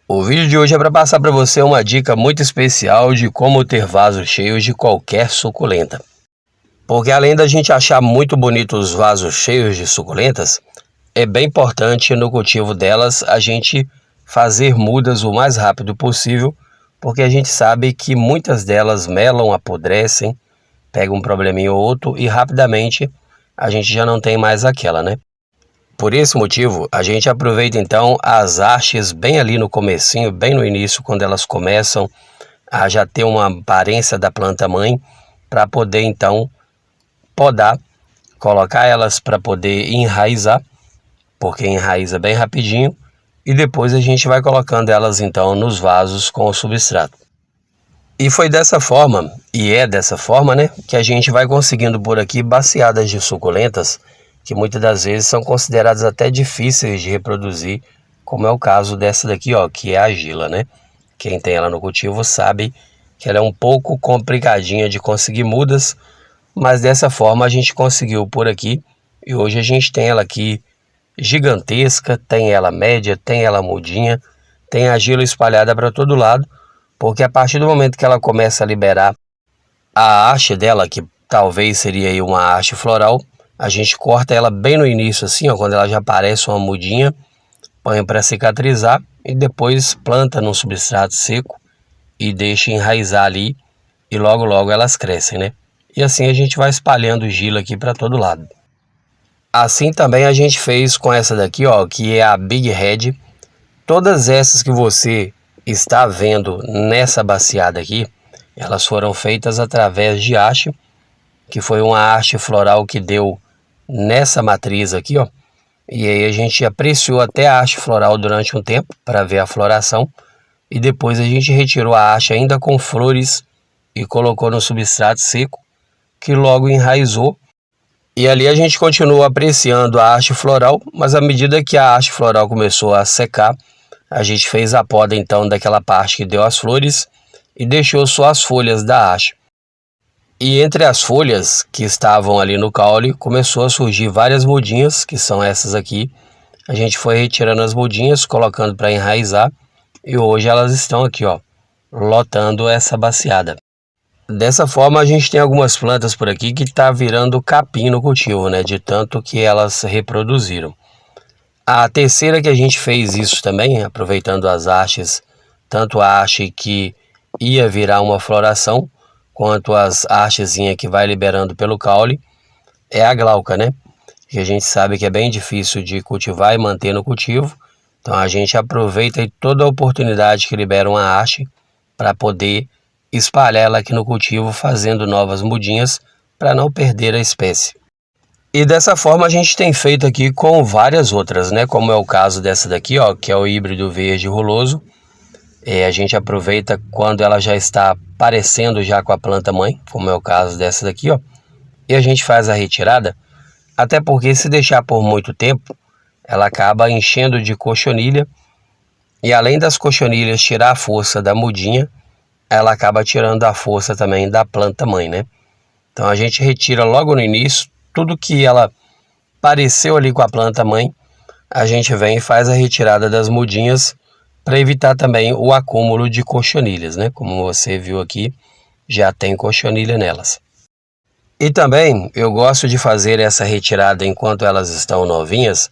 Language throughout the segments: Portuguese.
O vídeo de hoje é para passar para você uma dica muito especial de como ter vasos cheios de qualquer suculenta. Porque além da gente achar muito bonito os vasos cheios de suculentas, é bem importante no cultivo delas a gente fazer mudas o mais rápido possível, porque a gente sabe que muitas delas melam, apodrecem, pegam um probleminha ou outro e rapidamente a gente já não tem mais aquela, né? Por esse motivo, a gente aproveita então as hastes bem ali no comecinho, bem no início, quando elas começam a já ter uma aparência da planta mãe, para poder então podar, colocar elas para poder enraizar, porque enraiza bem rapidinho, e depois a gente vai colocando elas então nos vasos com o substrato. E foi dessa forma, e é dessa forma, né, que a gente vai conseguindo por aqui baciadas de suculentas, que muitas das vezes são consideradas até difíceis de reproduzir, como é o caso dessa daqui, ó, que é a Gila, né? Quem tem ela no cultivo sabe que ela é um pouco complicadinha de conseguir mudas, mas dessa forma a gente conseguiu por aqui, e hoje a gente tem ela aqui gigantesca, tem ela média, tem ela mudinha, tem a Gila espalhada para todo lado, porque a partir do momento que ela começa a liberar a haste dela, que talvez seria aí uma haste floral, a gente corta ela bem no início assim, ó, quando ela já parece uma mudinha, põe para cicatrizar e depois planta num substrato seco e deixa enraizar ali e logo logo elas crescem, né? E assim a gente vai espalhando Gila aqui para todo lado. Assim também a gente fez com essa daqui, ó, que é a Big Head. Todas essas que você está vendo nessa baciada aqui, elas foram feitas através de haste, que foi uma haste floral que deu nessa matriz aqui, ó. E aí a gente apreciou até a haste floral durante um tempo para ver a floração, e depois a gente retirou a haste ainda com flores e colocou no substrato seco, que logo enraizou. E ali a gente continuou apreciando a haste floral, mas à medida que a haste floral começou a secar, a gente fez a poda então daquela parte que deu as flores e deixou só as folhas da haste. E entre as folhas que estavam ali no caule, começou a surgir várias mudinhas, que são essas aqui. A gente foi retirando as mudinhas, colocando para enraizar, e hoje elas estão aqui, ó, lotando essa baciada. Dessa forma a gente tem algumas plantas por aqui que está virando capim no cultivo, né, de tanto que elas reproduziram. A terceira que a gente fez isso também, aproveitando as hastes, tanto a haste que ia virar uma floração, quanto as hastezinhas que vai liberando pelo caule, é a glauca, né? Que a gente sabe que é bem difícil de cultivar e manter no cultivo. Então a gente aproveita toda a oportunidade que libera uma haste para poder espalhar ela aqui no cultivo, fazendo novas mudinhas para não perder a espécie. E dessa forma a gente tem feito aqui com várias outras, né? Como é o caso dessa daqui, ó, que é o híbrido verde roloso. A gente aproveita quando ela já está parecendo já com a planta mãe, como é o caso dessa daqui, ó, e a gente faz a retirada, até porque se deixar por muito tempo, ela acaba enchendo de cochonilha, e além das cochonilhas tirar a força da mudinha, ela acaba tirando a força também da planta mãe, né? Então a gente retira logo no início, tudo que ela pareceu ali com a planta mãe, a gente vem e faz a retirada das mudinhas, para evitar também o acúmulo de cochonilhas, né? Como você viu aqui, já tem cochonilha nelas. E também eu gosto de fazer essa retirada enquanto elas estão novinhas,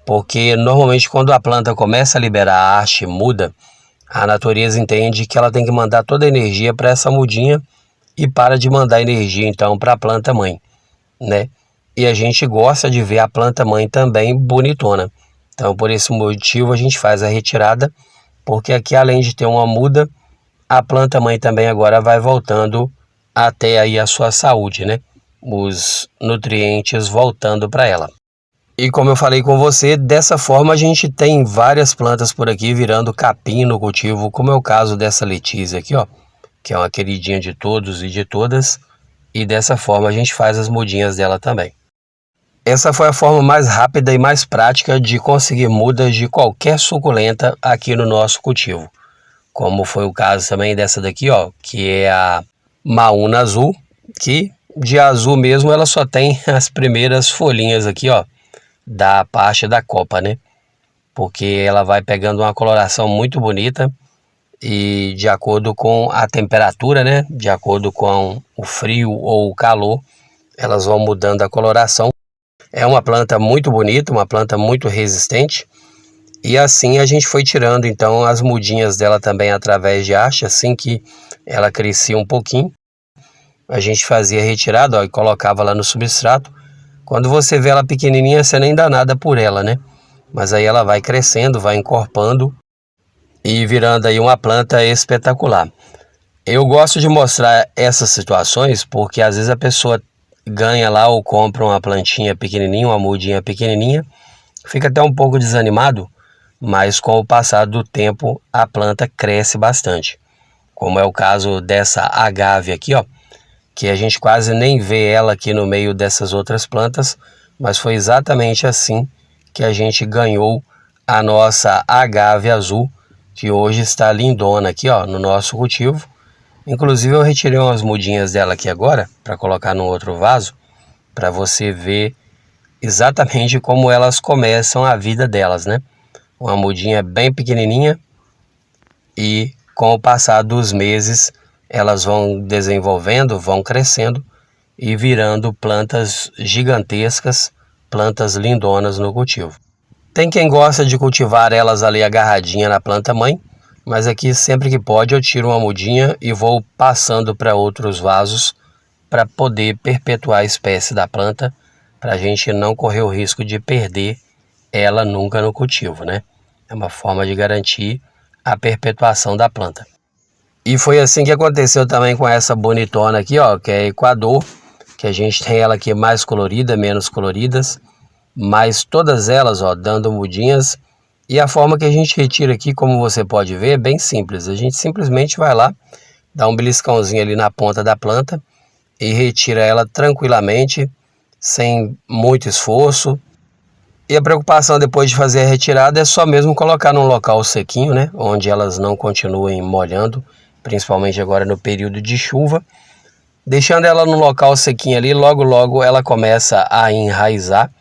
porque normalmente quando a planta começa a liberar a haste muda, a natureza entende que ela tem que mandar toda a energia para essa mudinha e para de mandar energia então para a planta mãe, né? E a gente gosta de ver a planta mãe também bonitona. Então por esse motivo a gente faz a retirada, porque aqui além de ter uma muda, a planta mãe também agora vai voltando até aí a sua saúde, né? Os nutrientes voltando para ela. E como eu falei com você, dessa forma a gente tem várias plantas por aqui virando capim no cultivo, como é o caso dessa Letícia aqui, ó, que é uma queridinha de todos e de todas, e dessa forma a gente faz as mudinhas dela também. Essa foi a forma mais rápida e mais prática de conseguir mudas de qualquer suculenta aqui no nosso cultivo. Como foi o caso também dessa daqui, ó, que é a Maúna Azul, que de azul mesmo ela só tem as primeiras folhinhas aqui, ó, da parte da copa, né? porque ela vai pegando uma coloração muito bonita e de acordo com a temperatura, né, de acordo com o frio ou o calor, elas vão mudando a coloração. É uma planta muito bonita, uma planta muito resistente. E assim a gente foi tirando então as mudinhas dela também através de haste. Assim que ela crescia um pouquinho, a gente fazia a retirada, ó, e colocava lá no substrato. Quando você vê ela pequenininha, você nem dá nada por ela, né? Mas aí ela vai crescendo, vai encorpando e virando aí uma planta espetacular. Eu gosto de mostrar essas situações porque às vezes a pessoa ganha lá ou compra uma plantinha pequenininha, uma mudinha pequenininha, fica até um pouco desanimado, mas com o passar do tempo a planta cresce bastante. Como é o caso dessa agave aqui, ó, que a gente quase nem vê ela aqui no meio dessas outras plantas, mas foi exatamente assim que a gente ganhou a nossa agave azul, que hoje está lindona aqui, ó, no nosso cultivo. Inclusive eu retirei umas mudinhas dela aqui agora, para colocar num outro vaso, para você ver exatamente como elas começam a vida delas, né? Uma mudinha bem pequenininha e com o passar dos meses elas vão desenvolvendo, vão crescendo e virando plantas gigantescas, plantas lindonas no cultivo. Tem quem gosta de cultivar elas ali agarradinha na planta mãe, mas aqui sempre que pode eu tiro uma mudinha e vou passando para outros vasos para poder perpetuar a espécie da planta, para a gente não correr o risco de perder ela nunca no cultivo, né? É uma forma de garantir a perpetuação da planta. E foi assim que aconteceu também com essa bonitona aqui, ó, que é Equador, que a gente tem ela aqui mais colorida, menos coloridas, mas todas elas, ó, dando mudinhas. E a forma que a gente retira aqui, como você pode ver, é bem simples. A gente simplesmente vai lá, dá um beliscãozinho ali na ponta da planta e retira ela tranquilamente, sem muito esforço. E a preocupação depois de fazer a retirada é só mesmo colocar num local sequinho, né, onde elas não continuem molhando, principalmente agora no período de chuva. Deixando ela no local sequinho ali, logo logo ela começa a enraizar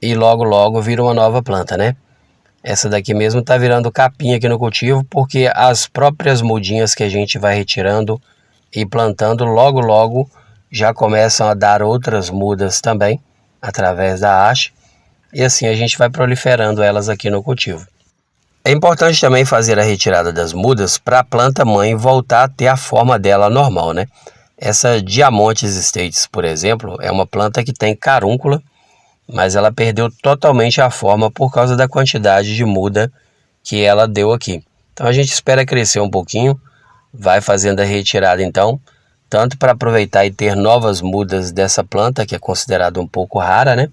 e logo logo vira uma nova planta, né? Essa daqui mesmo tá virando capinha aqui no cultivo, porque as próprias mudinhas que a gente vai retirando e plantando logo logo já começam a dar outras mudas também, através da haste, e assim a gente vai proliferando elas aqui no cultivo. É importante também fazer a retirada das mudas para a planta mãe voltar a ter a forma dela normal, né? Essa Diamontes States, por exemplo, é uma planta que tem carúncula, mas ela perdeu totalmente a forma por causa da quantidade de muda que ela deu aqui. Então a gente espera crescer um pouquinho, vai fazendo a retirada então, tanto para aproveitar e ter novas mudas dessa planta, que é considerada um pouco rara, né?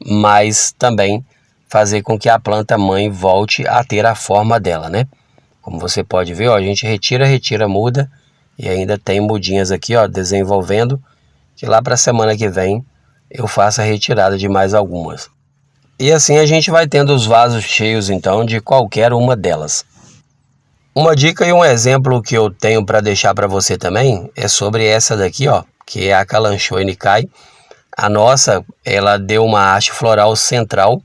Mas também fazer com que a planta mãe volte a ter a forma dela, né? Como você pode ver, ó, a gente retira, muda e ainda tem mudinhas aqui, ó, desenvolvendo, que lá para a semana que vem eu faço a retirada de mais algumas. E assim a gente vai tendo os vasos cheios então de qualquer uma delas. Uma dica e um exemplo que eu tenho para deixar para você também é sobre essa daqui, ó, que é a Kalanchoe Nikai. A nossa, ela deu uma haste floral central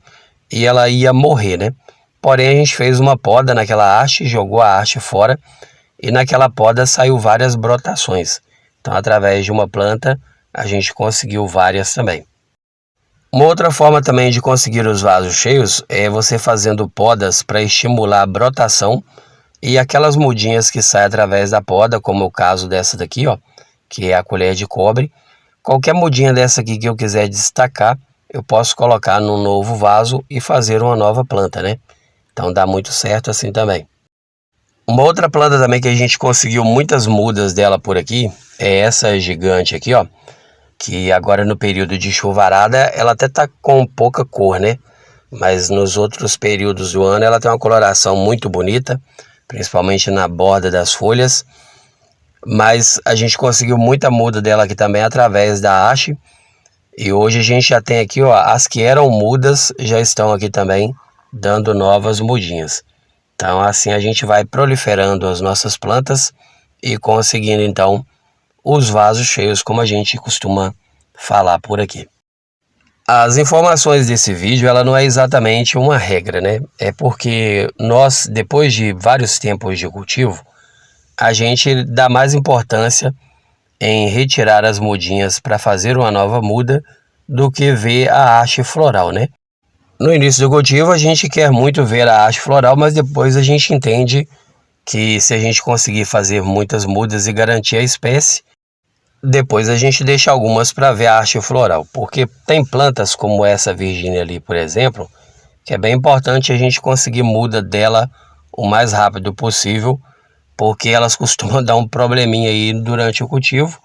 e ela ia morrer, né? Porém a gente fez uma poda naquela haste, jogou a haste fora e naquela poda saiu várias brotações. Então através de uma planta a gente conseguiu várias também. Uma outra forma também de conseguir os vasos cheios é você fazendo podas para estimular a brotação e aquelas mudinhas que saem através da poda, como o caso dessa daqui, ó, que é a colher de cobre. Qualquer mudinha dessa aqui que eu quiser destacar, eu posso colocar num novo vaso e fazer uma nova planta, né? Então dá muito certo assim também. Uma outra planta também que a gente conseguiu muitas mudas dela por aqui é essa gigante aqui, ó, que agora no período de chuvarada ela até tá com pouca cor, né? Mas nos outros períodos do ano ela tem uma coloração muito bonita, principalmente na borda das folhas. Mas a gente conseguiu muita muda dela aqui também através da haste. E hoje a gente já tem aqui, ó, as que eram mudas já estão aqui também dando novas mudinhas. Então assim a gente vai proliferando as nossas plantas e conseguindo então os vasos cheios, como a gente costuma falar por aqui. As informações desse vídeo, ela não é exatamente uma regra, né? É porque nós, depois de vários tempos de cultivo, a gente dá mais importância em retirar as mudinhas para fazer uma nova muda do que ver a haste floral, né? No início do cultivo, a gente quer muito ver a haste floral, mas depois a gente entende que se a gente conseguir fazer muitas mudas e garantir a espécie, depois a gente deixa algumas para ver a haste floral, porque tem plantas como essa Virgínia ali, por exemplo, que é bem importante a gente conseguir muda dela o mais rápido possível, porque elas costumam dar um probleminha aí durante o cultivo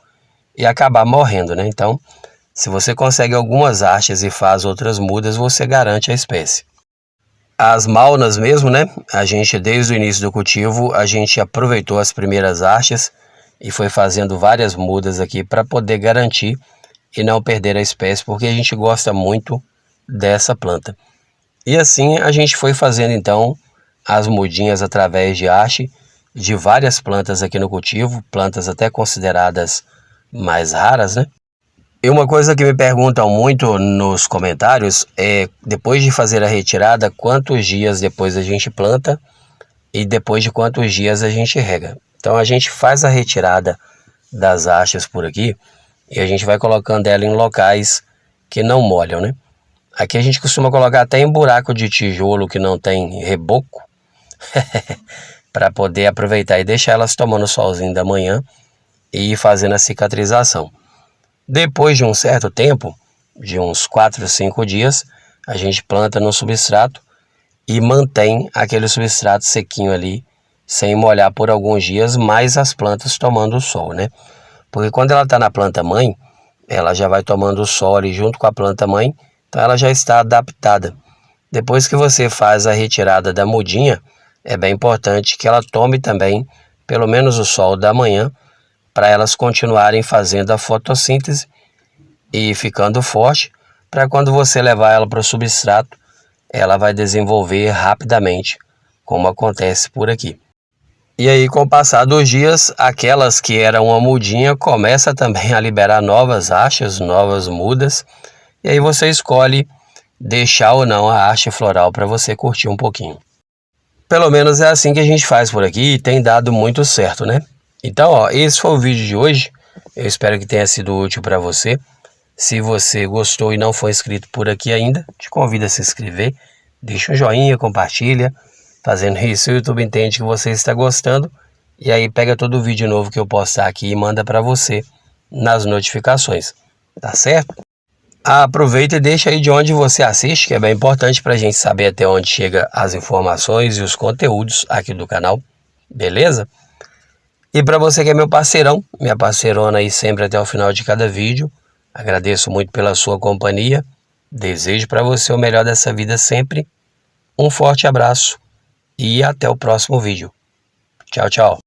e acabar morrendo, né? Então, se você consegue algumas hastes e faz outras mudas, você garante a espécie. As malnas mesmo, né? A gente, desde o início do cultivo, a gente aproveitou as primeiras hastes e foi fazendo várias mudas aqui para poder garantir e não perder a espécie, porque a gente gosta muito dessa planta. E assim a gente foi fazendo então as mudinhas através de haste de várias plantas aqui no cultivo, plantas até consideradas mais raras, né? E uma coisa que me perguntam muito nos comentários é, depois de fazer a retirada, quantos dias depois a gente planta e depois de quantos dias a gente rega. Então a gente faz a retirada das hastes por aqui e a gente vai colocando ela em locais que não molham, né? Aqui a gente costuma colocar até em buraco de tijolo que não tem reboco, para poder aproveitar e deixar elas tomando o solzinho da manhã e ir fazendo a cicatrização. Depois de um certo tempo, de uns 4 ou 5 dias, a gente planta no substrato e mantém aquele substrato sequinho ali, sem molhar por alguns dias, mais as plantas tomando o sol, né? Porque quando ela está na planta mãe, ela já vai tomando o sol ali junto com a planta mãe, então ela já está adaptada. Depois que você faz a retirada da mudinha, é bem importante que ela tome também pelo menos o sol da manhã, para elas continuarem fazendo a fotossíntese e ficando forte, para quando você levar ela para o substrato, ela vai desenvolver rapidamente, como acontece por aqui. E aí, com o passar dos dias, aquelas que eram uma mudinha começa também a liberar novas hastes, novas mudas, e aí você escolhe deixar ou não a haste floral para você curtir um pouquinho. Pelo menos é assim que a gente faz por aqui e tem dado muito certo, né? Então, ó, esse foi o vídeo de hoje. Eu espero que tenha sido útil para você. Se você gostou e não for inscrito por aqui ainda, te convido a se inscrever. Deixa um joinha, compartilha. Fazendo isso, o YouTube entende que você está gostando. E aí pega todo o vídeo novo que eu postar aqui e manda para você nas notificações. Tá certo? Aproveita e deixa aí de onde você assiste, que é bem importante para a gente saber até onde chega as informações e os conteúdos aqui do canal. Beleza? E para você que é meu parceirão, minha parceirona aí sempre até o final de cada vídeo, agradeço muito pela sua companhia, desejo para você o melhor dessa vida sempre, um forte abraço e até o próximo vídeo. Tchau, tchau.